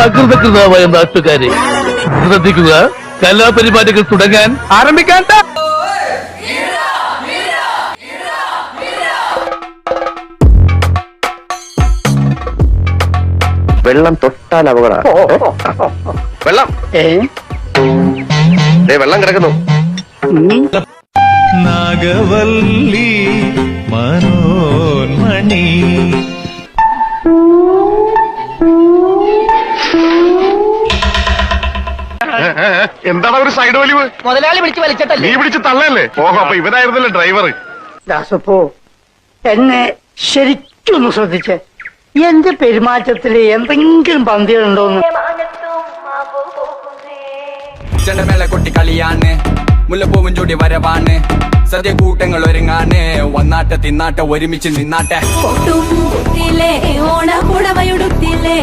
സകൃതകൃതമായ നാട്ടുകാരെ ശ്രദ്ധിക്കുക, കലാപരിപാടികൾ തുടങ്ങാൻ ആരംഭിക്കാൻ. വെള്ളം തൊട്ടാൽ അപകടം. വെള്ളം വെള്ളം കിടക്കുന്നു. നാഗവല്ലി മനോന്മണി എന്താണ് ഒരു സൈഡ് വലിവ്? മുതലാളി പിടിച്ച് വലിച്ചിട്ടല്ലേ? നീ പിടിച്ച് തള്ളല്ലേ? ഓഹോ, അപ്പൊ ഇവനായിരുന്നല്ലേ ഡ്രൈവർ? ദാസപ്പോ എന്നെ ശരിക്കൊന്ന് ശ്രദ്ധിച്ചേ. എന്റെ പെരുമാറ്റത്തില് എന്തെങ്കിലും പന്തികളുണ്ടോന്ന്. ചെണ്ടമേള കൊട്ടി കളിയാണ്, മുല്ലപ്പൂവും ചൂടി വരവാണ്, സദ്യ കൂട്ടങ്ങൾ ഒരുങ്ങാണ്, വന്നാട്ടെ തിന്നാട്ടെ ഒരുമിച്ച് നിന്നാട്ടെ. ഓണപ്പുടവയുടുത്തില്ലേ